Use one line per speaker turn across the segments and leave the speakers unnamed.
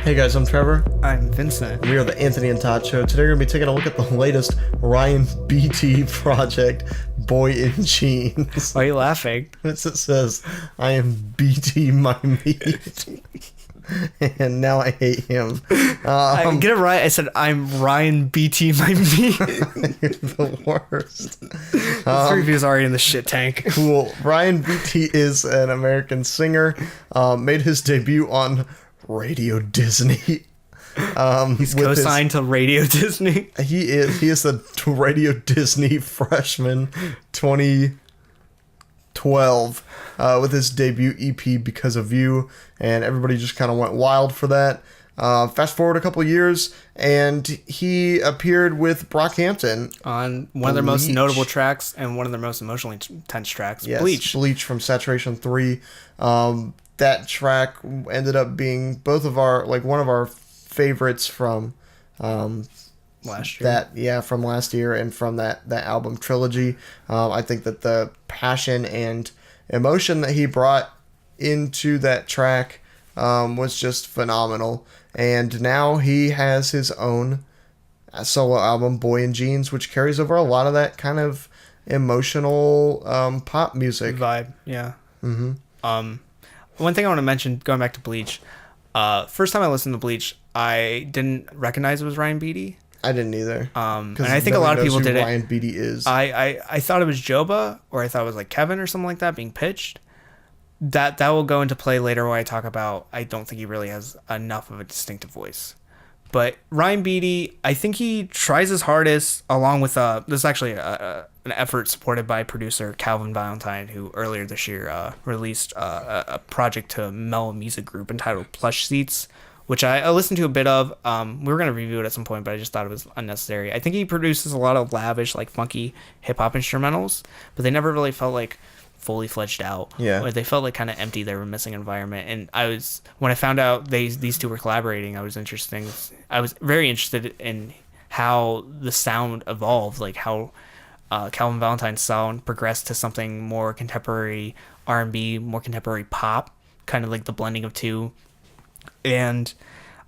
Hey guys, I'm Trevor.
I'm Vincent.
We are the Anthony and Todd Show. Today we're going to be taking a look at the latest Ryan Beatty project, Boy in Jeans.
Why are you laughing?
It says, I am Beatty my meat. And now I hate him.
I get it right. I said, I'm Ryan Beatty my meat.
You're the worst.
This review's already in the shit tank.
Cool. Ryan Beatty is an American singer. Made his debut on Radio Disney.
He's co-signed to Radio Disney.
He is a Radio Disney freshman 2012 with his debut EP Because of You, and everybody just kind of went wild for that. Fast forward a couple years, and he appeared with Brockhampton
on one of their most notable tracks and one of their most emotionally intense tracks,
yes,
Bleach
from Saturation 3. That track ended up being one of our favorites from
last year.
From last year and from that album trilogy. I think that the passion and emotion that he brought into that track was just phenomenal. And now he has his own solo album, Boy in Jeans, which carries over a lot of that kind of emotional pop music
vibe. Yeah.
Mm-hmm.
One thing I want to mention, going back to Bleach, first time I listened to Bleach, I didn't recognize it was Ryan Beatty.
I didn't either.
And I think a lot of people did it.
Ryan Beatty is.
I thought it was Joba, or I thought it was like Kevin or something like that being pitched. That will go into play later when I talk about, I don't think he really has enough of a distinctive voice. But Ryan Beatty, I think he tries his hardest, along with this is actually an effort supported by producer Calvin Valentine, who earlier this year released a project to Mellow Music Group entitled Plush Seats, which I listened to a bit of. We were going to review it at some point, but I just thought it was unnecessary. I think he produces a lot of lavish, like funky hip-hop instrumentals, but they never really felt like fully fledged out.
Yeah.
They felt like kind of empty. They were missing environment. And when I found out these two were collaborating, I was very interested in how the sound evolved, like how Calvin Valentine's sound progressed to something more contemporary R&B, more contemporary pop, kind of like the blending of two. And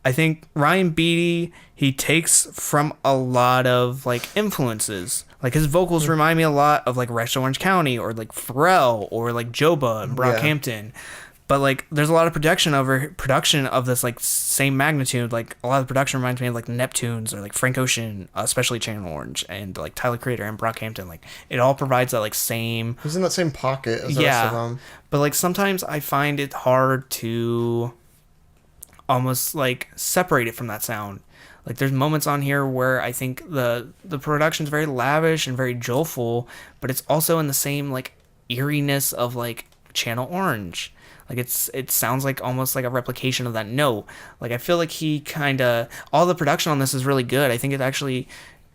I think Ryan Beatty, he takes from a lot of like influences. Like his vocals remind me a lot of like Rex Orange County or like Pharrell or like Joba and Brockhampton. Yeah. But like there's a lot of production of this like same magnitude. Like a lot of the production reminds me of like Neptunes or like Frank Ocean, especially Channel Orange and like Tyler Creator and Brockhampton. Like it all provides that like same.
He's in that same pocket as the rest of them.
But like sometimes I find it hard to almost like separate it from that sound. Like there's moments on here where I think the production's very lavish and very joyful, but it's also in the same like eeriness of like Channel Orange. Like it sounds like almost like a replication of that note. Like I feel like he kind of, all the production on this is really good. I think it actually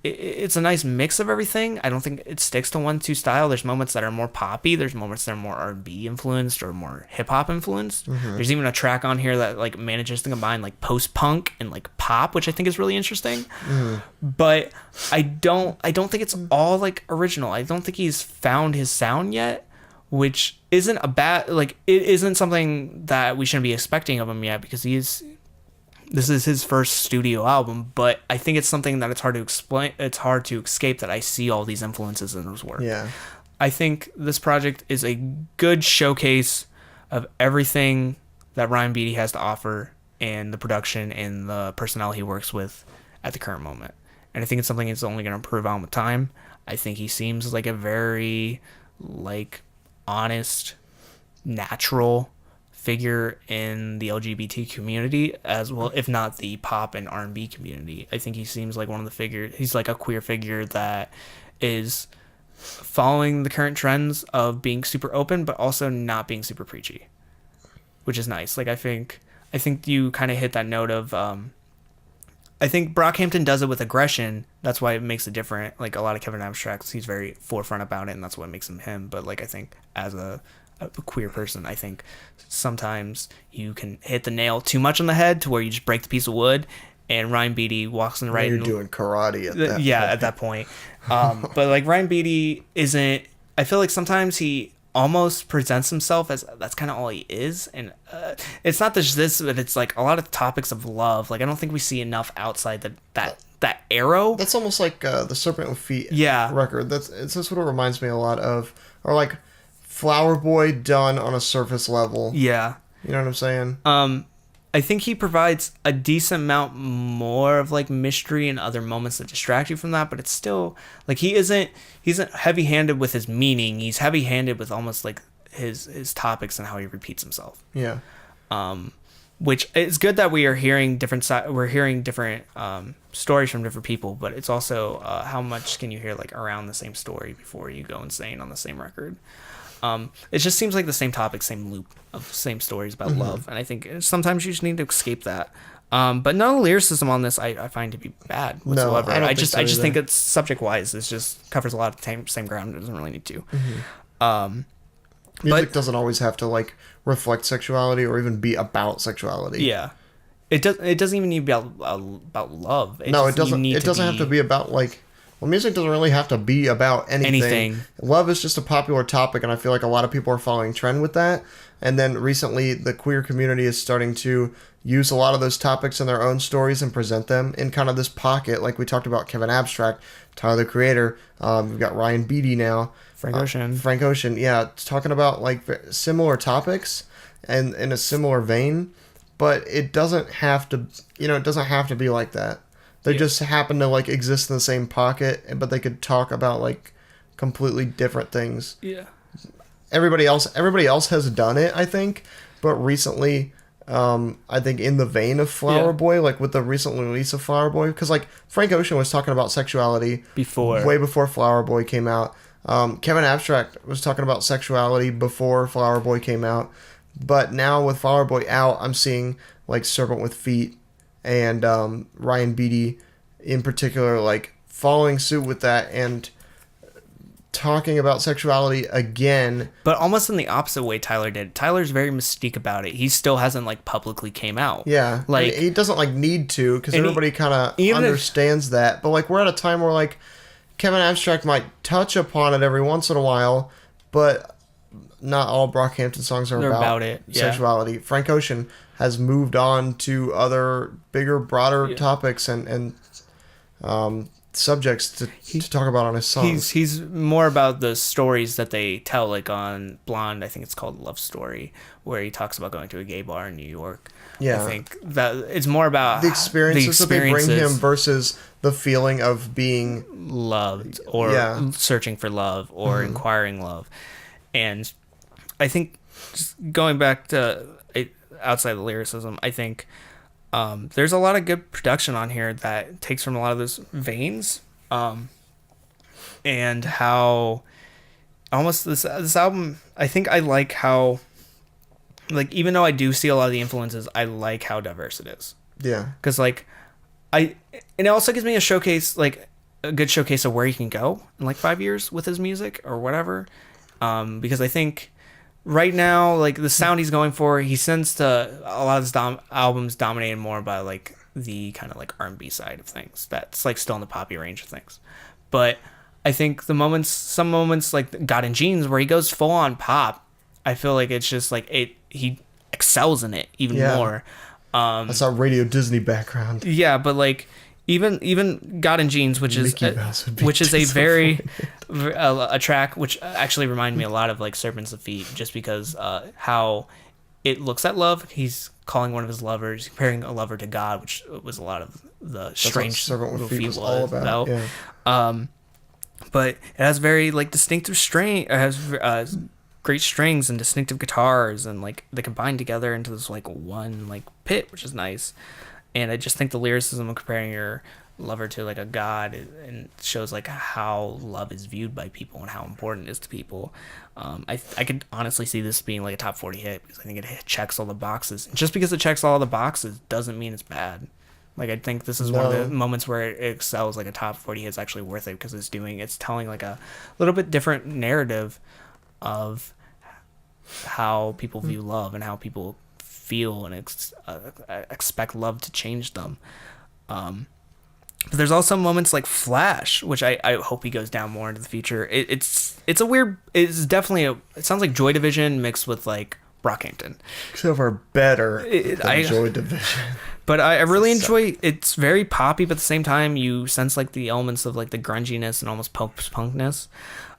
it's a nice mix of everything. I don't think it sticks to one two style. There's moments that are more poppy. There's moments that are more R&B influenced or more hip hop influenced. Mm-hmm. There's even a track on here that like manages to combine like post punk and like pop, which I think is really interesting. Mm. But I don't think it's all like original. I don't think he's found his sound yet, which isn't a bad, like it isn't something that we shouldn't be expecting of him yet, because this is his first studio album, but I think it's something that it's hard to explain. It's hard to escape that I see all these influences in his work.
Yeah.
I think this project is a good showcase of everything that Ryan Beatty has to offer in the production and the personnel he works with at the current moment. And I think it's something that's only going to improve on with time. I think he seems like a very like honest, natural figure in the LGBT community as well, if not the pop and R&B community. I think he seems like one of the figures. He's like a queer figure that is following the current trends of being super open, but also not being super preachy, which is nice. Like I think you kind of hit that note of. I think Brockhampton does it with aggression. That's why it makes it different. Like a lot of Kevin Abstracts, he's very forefront about it, and that's what makes him him. But like I think as a queer person, I think sometimes you can hit the nail too much on the head to where you just break the piece of wood, and Ryan Beatty walks in the right.
You're doing karate at that point.
At that point. But like Ryan Beatty isn't. I feel like sometimes he almost presents himself as that's kind of all he is, and it's not just this, but it's like a lot of topics of love. Like I don't think we see enough outside that arrow.
That's almost like the Serpent with Feet
Yeah.
record. That's what it reminds me a lot of, or like Flower Boy done on a surface level.
Yeah.
You know what I'm saying?
I think he provides a decent amount more of like mystery and other moments that distract you from that, but it's still like he isn't heavy-handed with his meaning. He's heavy-handed with almost like his topics and how he repeats himself.
Yeah.
Which it's good that we are hearing different stories from different people, but it's also how much can you hear like around the same story before you go insane on the same record. It just seems like the same topic, same loop of same stories about love, and I think sometimes you just need to escape that. But no lyricism on this I find to be bad whatsoever.
No, I
just
either.
think it's subject wise. It just covers a lot of the same ground. It doesn't really need to.
Music doesn't always have to like reflect sexuality or even be about sexuality.
Yeah, it doesn't even need to be about love.
It doesn't. It doesn't have to be about like. Well, music doesn't really have to be about anything. Love is just a popular topic, and I feel like a lot of people are following trend with that. And then recently, the queer community is starting to use a lot of those topics in their own stories and present them in kind of this pocket. Like we talked about Kevin Abstract, Tyler, the Creator. We've got Ryan Beatty now.
Frank
Ocean, yeah. It's talking about like similar topics and in a similar vein. But it doesn't have to, it doesn't have to be like that. They just happen to like exist in the same pocket, but they could talk about like completely different things.
Yeah.
Everybody else has done it, I think, but recently, I think in the vein of Flower Boy, like with the recent release of Flower Boy, because like Frank Ocean was talking about sexuality way before Flower Boy came out. Kevin Abstract was talking about sexuality before Flower Boy came out, but now with Flower Boy out, I'm seeing like Serpent with Feet and Ryan Beatty in particular like following suit with that and talking about sexuality again,
but almost in the opposite way Tyler did. Tyler's very mystique about it. He still hasn't like publicly came out.
Yeah, like he doesn't like need to because everybody kind of understands that. But like we're at a time where like Kevin Abstract might touch upon it every once in a while, but not all Brockhampton songs are about it. Sexuality. Frank Ocean has moved on to other bigger, broader topics and subjects to talk about on his songs.
He's more about the stories that they tell, like on Blonde, I think it's called Love Story, where he talks about going to a gay bar in New York.
Yeah.
I think that it's more about
the experiences that they bring him versus the feeling of being
loved or searching for love or inquiring love. And I think just going back to outside the lyricism, I think there's a lot of good production on here that takes from a lot of those veins, and how almost this album, I think I like how, like, even though I do see a lot of the influences, I like how diverse it is. Yeah. Because like and it also gives me a showcase, like a good showcase of where he can go in like 5 years with his music or whatever. Because I think right now, like the sound he's going for, he sends to a lot of his albums dominated more by like the kind of like R&B side of things. That's like still in the poppy range of things. But I think some moments like God in Jeans where he goes full on pop, I feel like it's just like he excels in it even more.
That's our Radio Disney background.
Yeah, but like even God in Jeans, which is a very a track which actually reminded me a lot of like Serpents of Feet, just because how it looks at love. He's calling one of his lovers, comparing a lover to God, which was a lot of the strange
Serpent with Feet was all about.
Yeah. But it has very like distinctive string. It has great strings and distinctive guitars, and like they combine together into this like one like pit, which is nice. And I just think the lyricism of comparing your lover to like a god and shows like how love is viewed by people and how important it is to people. I could honestly see this being like a top 40 hit because I think it checks all the boxes. And just because it checks all the boxes doesn't mean it's bad. Like I think this is one of the moments where it excels. Like a top 40 hit is actually worth it because it's telling like a little bit different narrative of how people view love and how people feel and expect love to change them. But there's also moments like Flash, which I hope he goes down more into the future. It's a weird. It's definitely it sounds like Joy Division mixed with like Brockhampton.
Except for better than Joy Division.
But I really enjoy. It's very poppy, but at the same time, you sense like the elements of like the grunginess and almost punkness.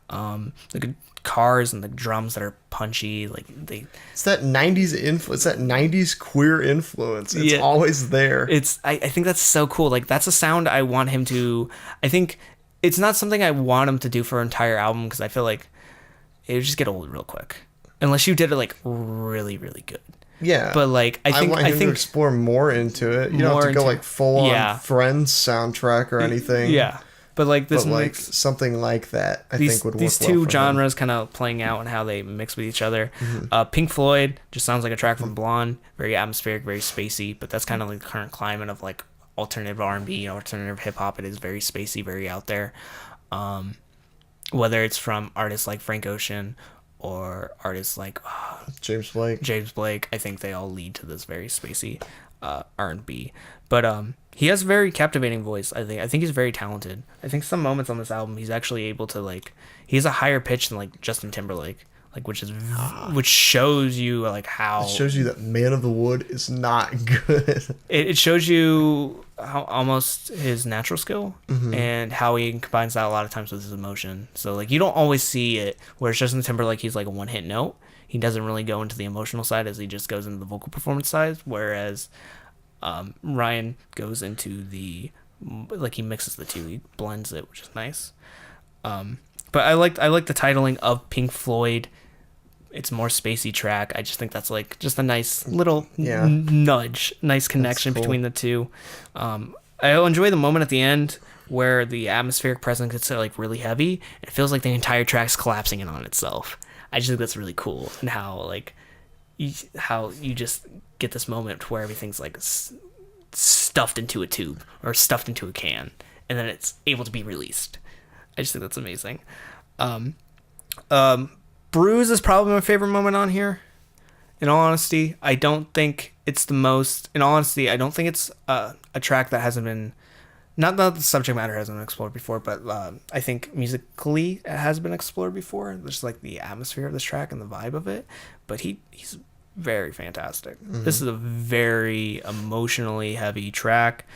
The guitars and the drums that are punchy, like
it's that 90s influence, that 90s queer influence. It's always there.
I think that's so cool. Like that's a sound I want him to. I think it's not something I want him to do for an entire album because I feel like it would just get old real quick unless you did it like really really good.
Yeah,
but like I think
to explore more into it. You don't have to go like full on Friends soundtrack or anything.
Yeah. But like this,
something like that, I think would work.
These two genres kind of playing out and how they mix with each other. Pink Floyd just sounds like a track from Blonde, very atmospheric, very spacey. But that's kind of like the current climate of like alternative R&B, alternative hip hop. It is very spacey, very out there. Whether it's from artists like Frank Ocean or artists like
James Blake,
I think they all lead to this very spacey R&B. But he has a very captivating voice. I think he's very talented. I think some moments on this album he's actually able to like he has a higher pitch than like Justin Timberlake, like which shows you like how
it shows you that Man of the Wood is not good.
It shows you how almost his natural skill and how he combines that a lot of times with his emotion. So like you don't always see it. Whereas Justin Timberlake, he's like a one hit note. He doesn't really go into the emotional side as he just goes into the vocal performance side. Whereas Ryan goes into the like he mixes the two, he blends it, which is nice. But I like the titling of Pink Floyd. It's more spacey track. I just think that's like just a nice little nudge, nice connection between the two. I enjoy the moment at the end where the atmospheric presence gets like really heavy. It feels like the entire track's collapsing in on itself. I just think that's really cool, and how you just get this moment where everything's like stuffed into a tube or stuffed into a can, and then it's able to be released. I just think that's amazing. Bruise is probably my favorite moment on here. In all honesty, I don't think it's the most. In all honesty, I don't think it's a track that hasn't been. Not that the subject matter hasn't been explored before, but I think musically it has been explored before. Just like the atmosphere of this track and the vibe of it. But he's very fantastic. This is a very emotionally heavy track.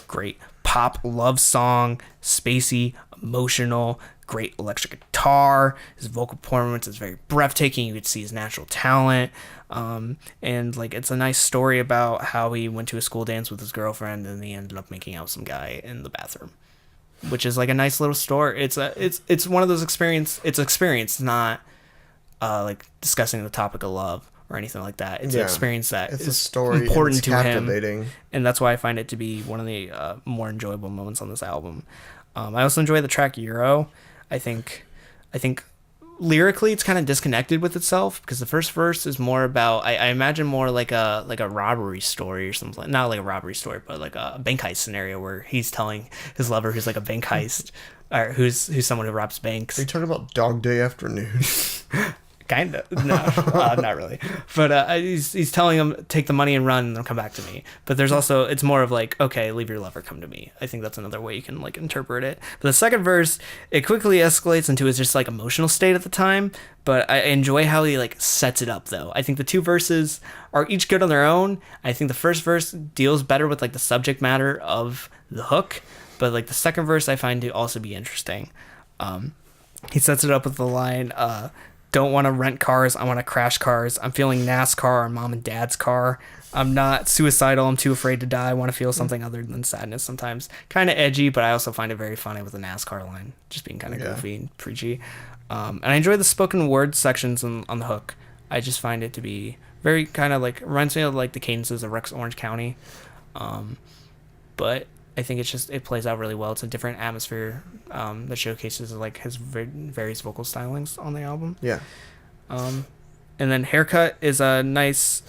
Great pop love song, spacey, emotional, great electric guitar. His vocal performance is very breathtaking. You could see his natural talent. And like it's a nice story about how he went to a school dance with his girlfriend and he ended up making out with some guy in the bathroom, which is like a nice little story. It's one of those experience, not like discussing the topic of love or anything like that. It's an experience that
it's
is
a story
important to
captivating.
him, and that's why I find it to be one of the more enjoyable moments on this album. I also enjoy the track Euro. I think lyrically it's kind of disconnected with itself because the first verse is more about I imagine more like a robbery story or something. Not like a robbery story, but like a bank heist scenario where he's telling his lover who's like a bank heist or who's someone who robs banks.
Are you talking about Dog Day Afternoon?
Kind of. No, not really. But he's telling him, take the money and run and then come back to me. But there's also, it's more of like, okay, leave your lover, come to me. I think that's another way you can like interpret it. But the second verse, it quickly escalates into his just like emotional state at the time. But I enjoy how he like sets it up though. I think the two verses are each good on their own. I think the first verse deals better with like the subject matter of the hook. But like the second verse I find to also be interesting. He sets it up with the line, don't want to rent cars, I want to crash cars. I'm feeling NASCAR on mom and dad's car. I'm not suicidal, I'm too afraid to die. I want to feel something other than sadness sometimes. Kind of edgy, but I also find it very funny with the NASCAR line. Just being kind of goofy and preachy. And I enjoy the spoken word sections on the hook. I just find it to be very kind of like, reminds me of like the cadences of Rex Orange County. But I think it plays out really well. It's a different atmosphere that showcases like his various vocal stylings on the album.
Yeah.
And then Haircut is a nice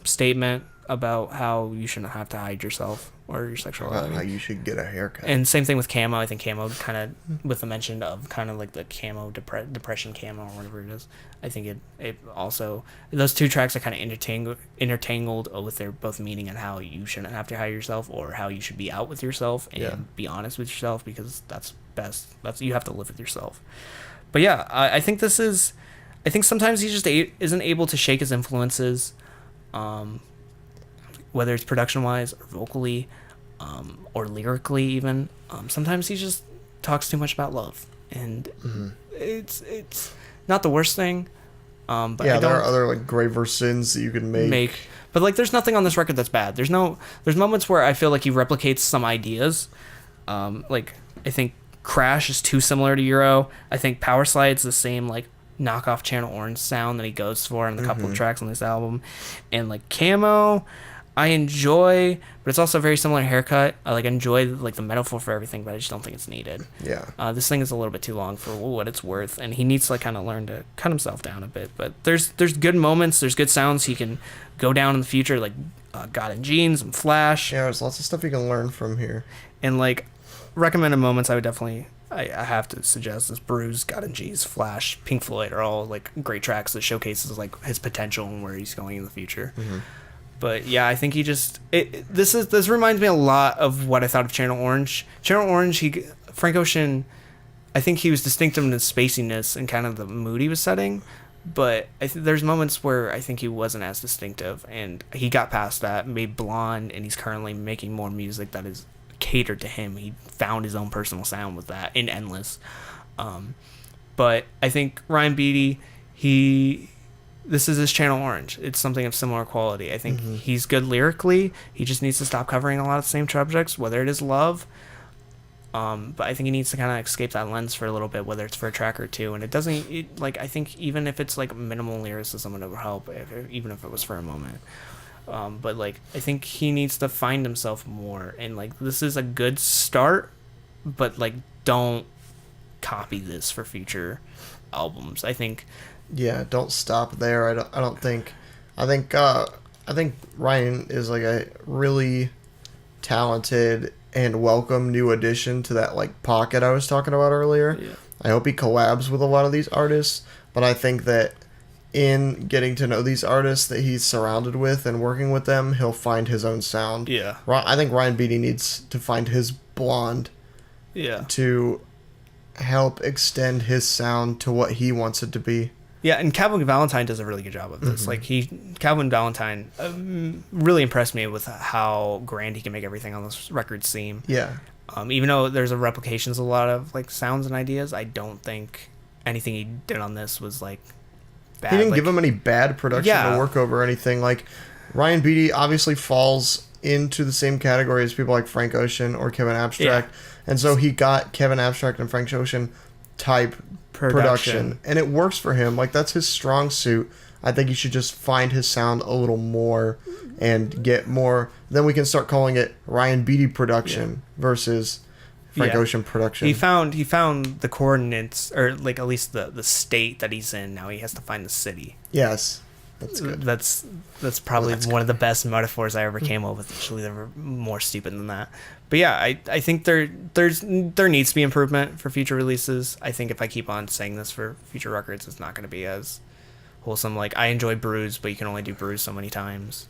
statement about how you shouldn't have to hide yourself or your sexuality.
How you should get a haircut.
And same thing with Camo. I think Camo kind of, with the mention of kind of like the Camo, Depression Camo, or whatever it is, I think it also, those two tracks are kind of intertangled with their both meaning and how you shouldn't have to hide yourself or how you should be out with yourself and be honest with yourself, because that's best. You have to live with yourself. But yeah, I think I think sometimes he just isn't able to shake his influences, whether it's production-wise or vocally, or lyrically even. Sometimes he just talks too much about love, and it's not the worst thing. But
there are other like graver sins that you can make.
But like, there's nothing on this record that's bad. There's moments where I feel like he replicates some ideas. Like, I think Crash is too similar to Euro. I think Power Slide's the same like knockoff Channel Orange sound that he goes for in a couple of tracks on this album. And like Camo, I enjoy, but it's also a very similar haircut. I enjoy like the metaphor for everything, but I just don't think it's needed.
Yeah.
This thing is a little bit too long for what it's worth, and he needs to kind of learn to cut himself down a bit. But there's good moments, there's good sounds he can go down in the future, like God in Jeans and Flash.
Yeah, there's lots of stuff you can learn from here.
And like recommended moments, I would definitely, I have to suggest this Bruise, God in Jeans, Flash, Pink Floyd are all like great tracks that showcases like his potential and where he's going in the future. But yeah, I think he just this reminds me a lot of what I thought of Channel Orange. Channel Orange, Frank Ocean, I think he was distinctive in his spaciness and kind of the mood he was setting. But there's moments where I think he wasn't as distinctive, and he got past that, made Blonde, and he's currently making more music that is catered to him. He found his own personal sound with that in Endless. But I think Ryan Beatty, this is his Channel Orange. It's something of similar quality. I think he's good lyrically. He just needs to stop covering a lot of the same subjects, whether it is love. But I think he needs to kind of escape that lens for a little bit, whether it's for a track or two. And I think even if it's like minimal lyricism, it would help, even if it was for a moment. But like, I think he needs to find himself more. And like, this is a good start, but like, don't copy this for future albums. I think.
Yeah, don't stop there. I think Ryan is like a really talented and welcome new addition to that like pocket I was talking about earlier.
Yeah.
I hope he collabs with a lot of these artists, but I think that in getting to know these artists that he's surrounded with and working with them, he'll find his own sound.
Yeah.
I think Ryan Beatty needs to find his blonde.
Yeah.
To help extend his sound to what he wants it to be.
Yeah, and Calvin Valentine does a really good job of this. Like Calvin Valentine really impressed me with how grand he can make everything on this record seem.
Yeah.
Even though there's replications of a lot of like sounds and ideas, I don't think anything he did on this was like bad.
He didn't give him any bad production to work over or anything. Like Ryan Beatty obviously falls into the same category as people like Frank Ocean or Kevin Abstract, and so he got Kevin Abstract and Frank Ocean type production, and it works for him. Like, that's his strong suit. I think he should just find his sound a little more and get more. Then we can start calling it Ryan Beatty production versus Frank Ocean production.
He found the coordinates, or like at least the state that he's in. Now he has to find the city.
Yes, that's good.
That's probably one of the best metaphors I ever came up with. Actually, they were more stupid than that. But yeah, I think there needs to be improvement for future releases. I think if I keep on saying this for future records, it's not going to be as wholesome. Like, I enjoy Bruise, but you can only do Bruise so many times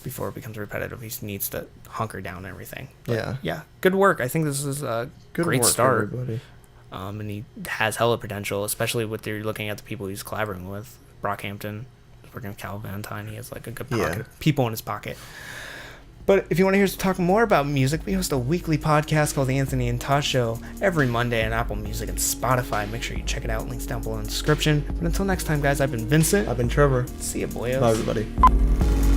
before it becomes repetitive. He needs to hunker down and everything. But yeah, good work. I think this is a great start. Everybody. And he has hella potential, especially with you're looking at the people he's collaborating with. Brockhampton, working with Calvin Valentine. He has like a good pocket of people in his pocket. But if you want to hear us talk more about music, we host a weekly podcast called The Anthony and Todd Show every Monday on Apple Music and Spotify. Make sure you check it out. Links down below in the description. But until next time, guys, I've been Vincent.
I've been Trevor.
See ya, boyos.
Bye, everybody.